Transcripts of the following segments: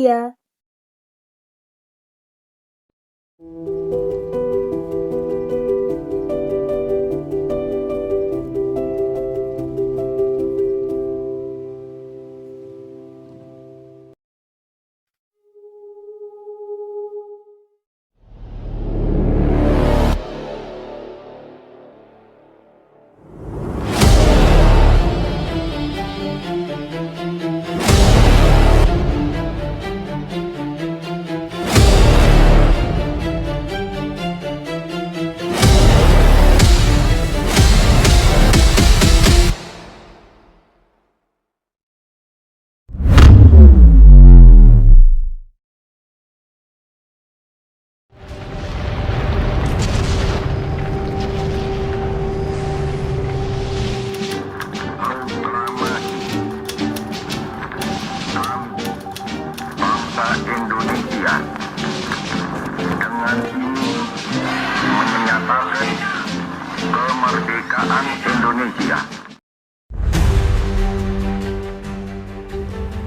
Indonesia. Indonesia dengan ini menyatakan kemerdekaan Indonesia.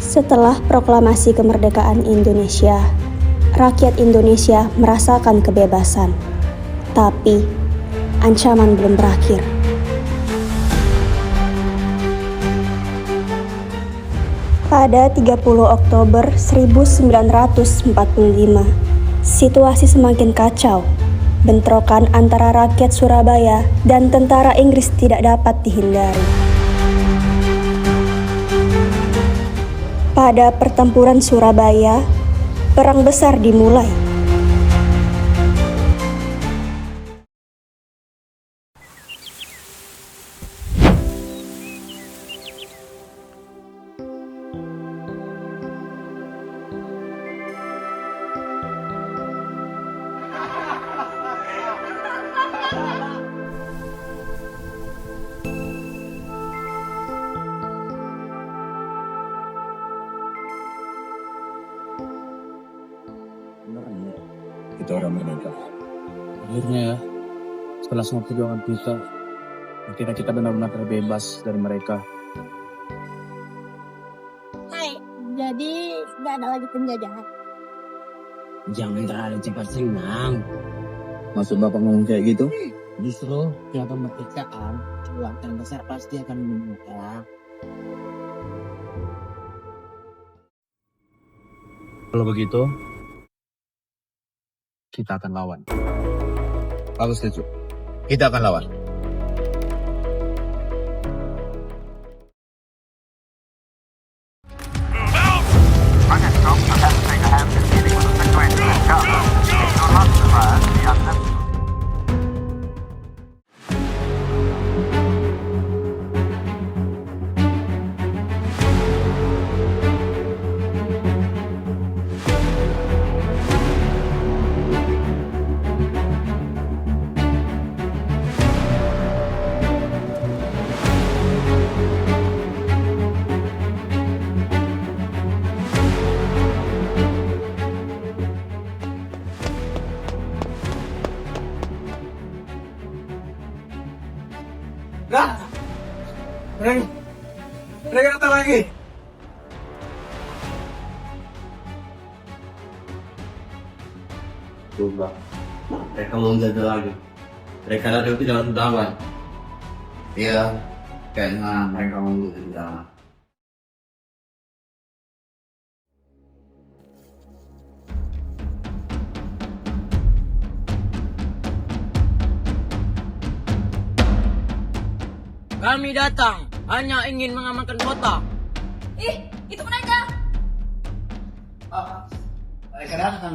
Setelah proklamasi kemerdekaan Indonesia, rakyat Indonesia merasakan kebebasan. Tapi, ancaman belum berakhir. Pada 30 Oktober 1945, situasi semakin kacau. Bentrokan antara rakyat Surabaya dan tentara Inggris tidak dapat dihindari. Pada pertempuran Surabaya, perang besar dimulai. Kita orang merdeka. Akhirnya ya, setelah semua perjuangan kita, akhirnya kita benar-benar terbebas dari mereka. Hai, jadi nggak ada lagi penjajahan. Jangan terlalu cepat senang. Maksud Bapak ngomong kayak gitu? Justru tiap kemerdekaan, keluarga besar pasti akan menemukan. Kalau begitu, kita akan lawan. Aku setuju. Kita akan lawan. Mereka datang lagi. Coba, mereka mau menjaga lagi. Mereka ada di dalam undangan. Iya, kayaknya mereka mau menjaga undangan. Kami datang hanya ingin mengamankan kota. Itu mereka. Mereka datang.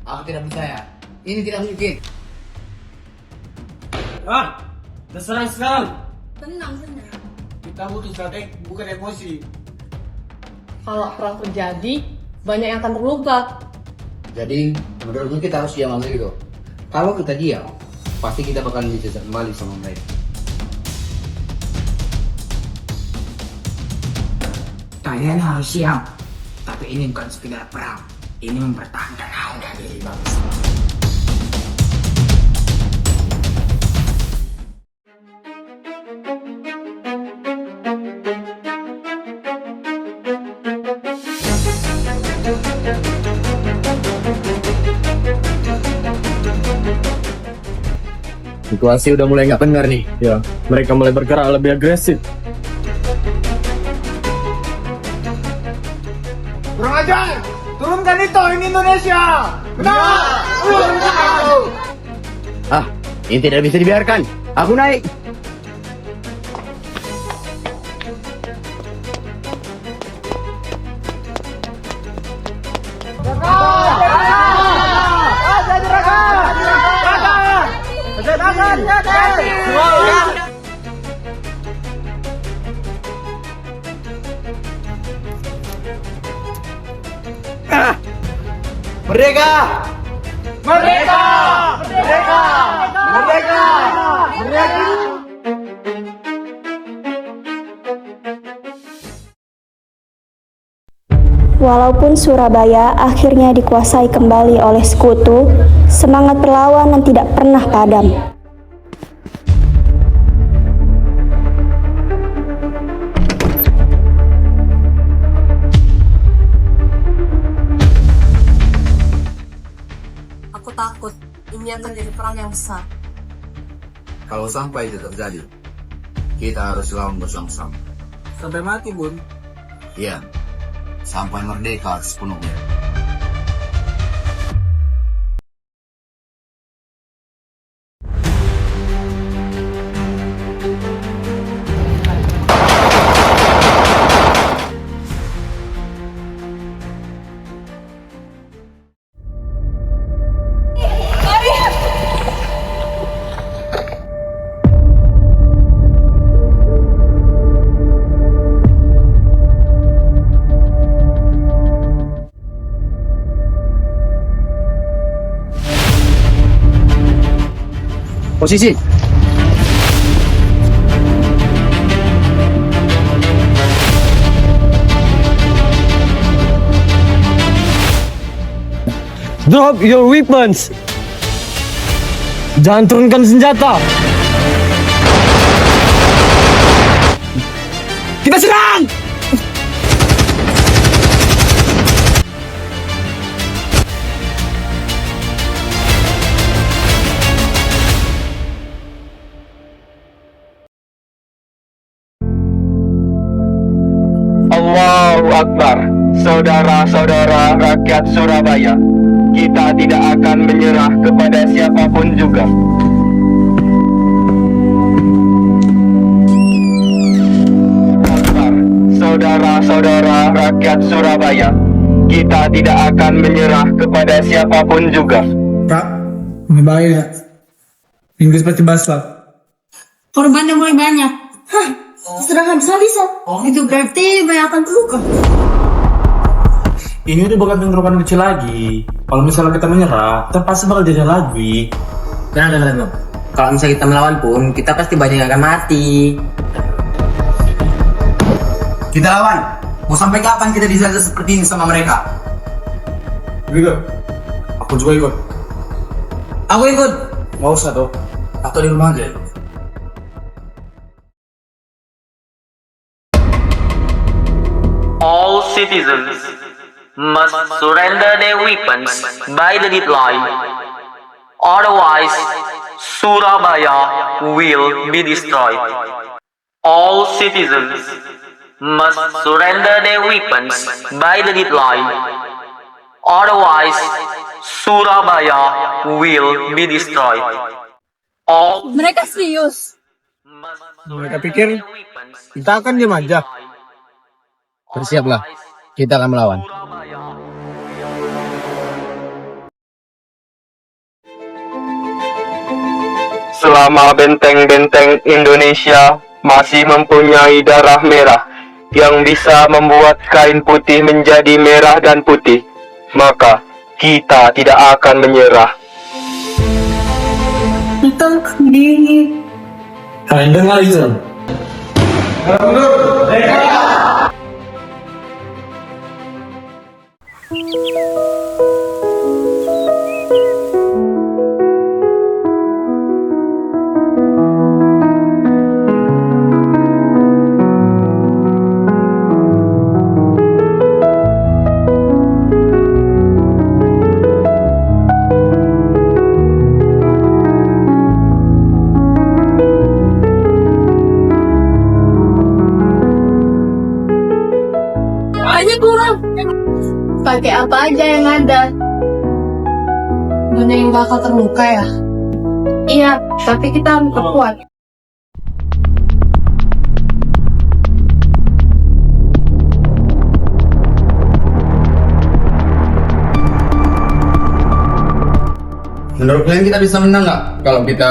Aku tidak percaya. Ini tidak mungkin. Terserang sekarang. Tenang. Kita butuh strategi, bukan emosi. Kalau perang terjadi, banyak yang akan terluka. Jadi, menurutku kita harus diam aja gitu. Kalau kita diam, pasti kita bakal dijajah kembali sama mereka. Kalian harus siap. Tapi ini bukan sekedar perang. Ini mempertahankan harga diri bangsa. Situasi udah mulai nggak benar nih. Ya, mereka mulai bergerak lebih agresif. Kurang ajar! Turunkan itu, ini Indonesia! Benar! Ah, ini tidak bisa dibiarkan. Aku naik. Merdeka! Merdeka! Merdeka! Merdeka! Merdeka! Walaupun Surabaya akhirnya dikuasai kembali oleh sekutu, semangat perlawanan tidak pernah padam. Aku takut ini akan jadi perang yang besar. Kalau sampai itu terjadi, kita harus lawan bersama-sama. Sampai mati, Bun. Iya, sampai merdeka sepenuhnya. Posisi. Drop your weapons! Jangan turunkan senjata! Kita serang! Allahu Akbar, saudara-saudara rakyat Surabaya, kita tidak akan menyerah kepada siapapun juga. Akbar, saudara-saudara rakyat Surabaya, kita tidak akan menyerah kepada siapapun juga. Kak, ini bahaya. Inggris pasti basah. Korbannya mulai banyak. Hah, serangan bisa. Itu berarti banyak akan terluka. Ini udah bukan bentrokan kecil lagi. Kalau misalnya kita menyerah, kita pasti bakal jajan lagi. Benar. Kalau misalnya kita melawan pun, kita pasti banyak yang akan mati. Kita lawan. Mau sampai kapan kita bisa seperti ini sama mereka? Gitu. Aku juga ikut. Aku ikut. Nggak usah tuh. Atau di rumah aja. All citizens must surrender their weapons by the deadline. Otherwise, Surabaya will be destroyed. All citizens must surrender their weapons by the deadline. Otherwise, Surabaya will be destroyed. All Mereka serius. Mereka pikir kita akan diam aja. Bersiaplah. Kita akan melawan. Selama benteng-benteng Indonesia masih mempunyai darah merah yang bisa membuat kain putih menjadi merah dan putih, maka kita tidak akan menyerah. Kita di Kalian dengar itu? aja yang ada. Banyak yang bakal terluka ya? Iya, tapi kita harus kuat. Menurut kalian kita bisa menang nggak kalau kita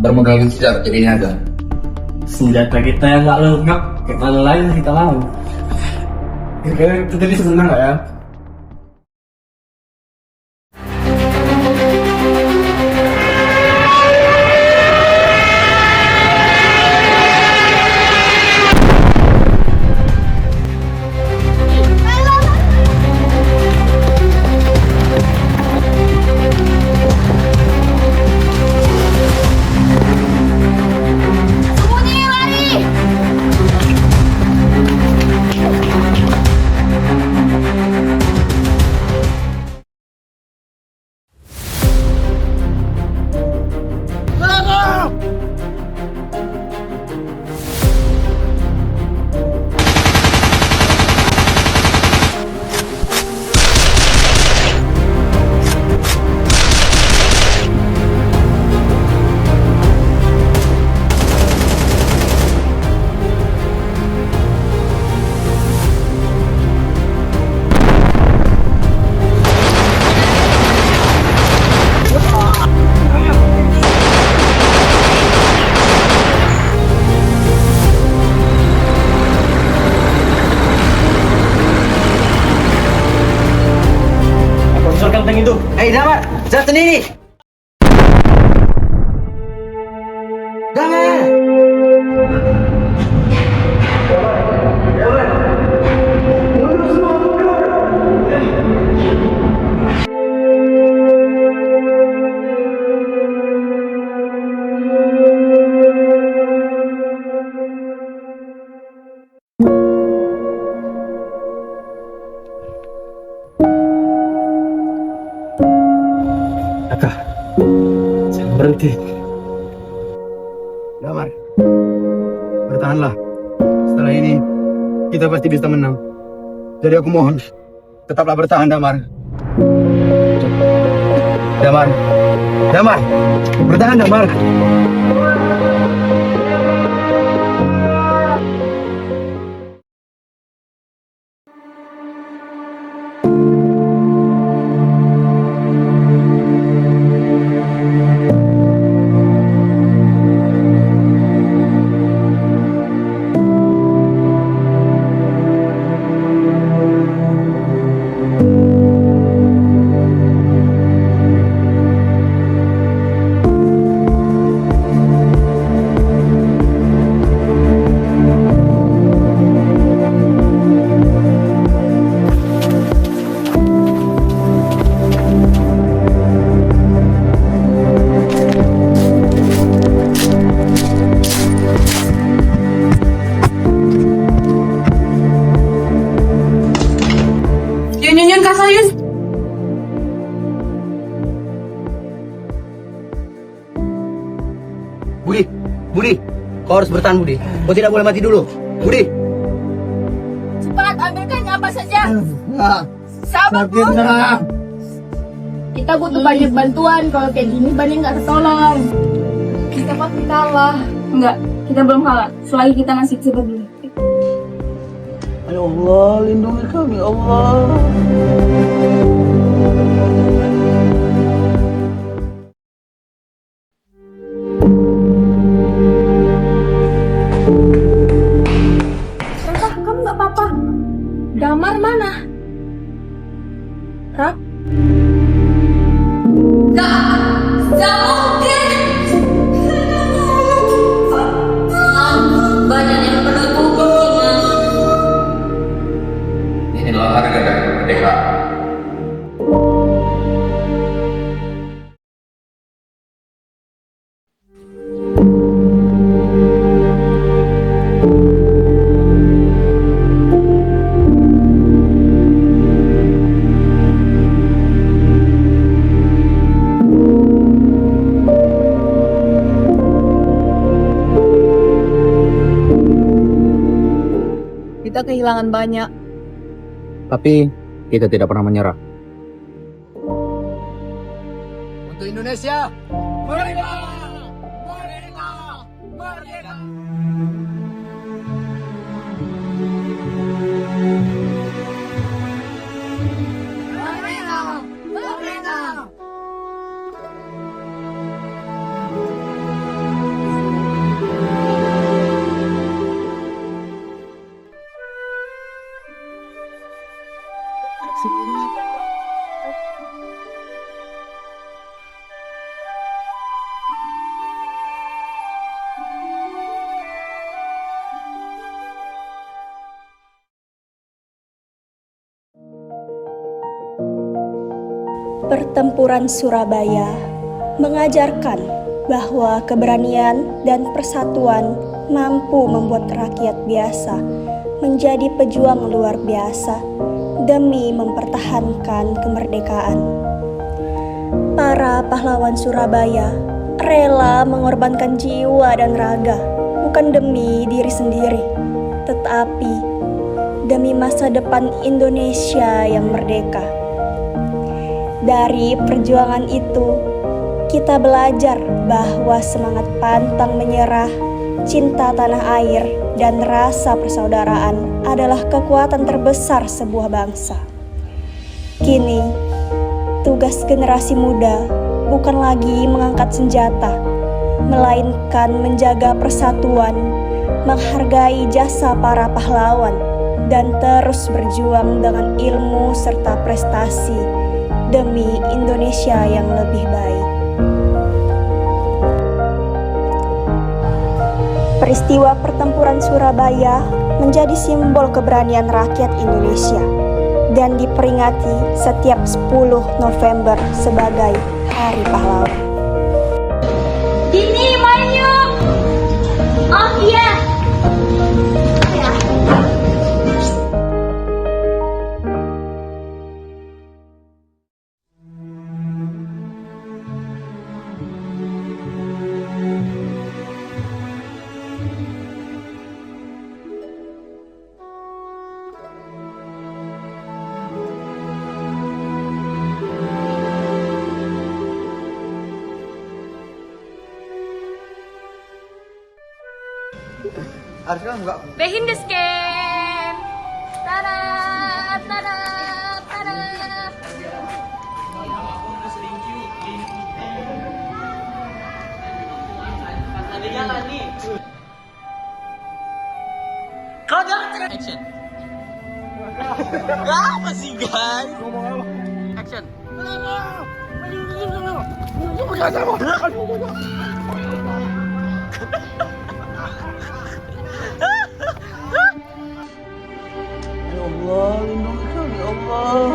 bermodalkan senjata jadi ini aja? Senjata kita yang nggak lengkap, kita lain kita lawan. Kira-kira kita bisa menang nggak ya? itu. Damar, jalan sendiri. Damar. Jangan berhenti. Damar, bertahanlah. Setelah ini, kita pasti bisa menang. Jadi aku mohon, tetaplah bertahan, Damar. Damar, Damar, bertahan, Damar. Yun, Kak Sayus. Budi, Budi, kau harus bertahan, Budi. Kau tidak boleh mati dulu. Budi. Cepat, ambilkan apa saja. Nah, Sabar, Bu. Kita butuh banyak bantuan. Kalau kayak gini, banyak nggak ketolong. Kita pasti kalah. Enggak, kita belum kalah. Selagi kita masih bisa berdua. Ya Allah, lindungi kami, Allah. Raka, kamu nggak apa-apa. Damar mana? Rak? Banyak yang mendukung kita. Inilah harga dari kemerdekaan. Kita kehilangan banyak. Tapi kita tidak pernah menyerah. Untuk Indonesia. Merdeka! Merdeka! Merdeka! Pertempuran Surabaya mengajarkan bahwa keberanian dan persatuan mampu membuat rakyat biasa menjadi pejuang luar biasa demi mempertahankan kemerdekaan. Para pahlawan Surabaya rela mengorbankan jiwa dan raga, bukan demi diri sendiri, tetapi demi masa depan Indonesia yang merdeka. Dari perjuangan itu, kita belajar bahwa semangat pantang menyerah, cinta tanah air, dan rasa persaudaraan adalah kekuatan terbesar sebuah bangsa. Kini, tugas generasi muda bukan lagi mengangkat senjata, melainkan menjaga persatuan, menghargai jasa para pahlawan, dan terus berjuang dengan ilmu serta prestasi demi Indonesia yang lebih baik. Peristiwa pertempuran Surabaya menjadi simbol keberanian rakyat Indonesia dan diperingati setiap 10 November sebagai Hari Pahlawan. Dini, main yuk! Oh iya! Harus kan enggak? Behind the scan. Tada, tada, tada. Action. Apa sih guys? Action. Ya Allah, lindungi kami, ya Allah.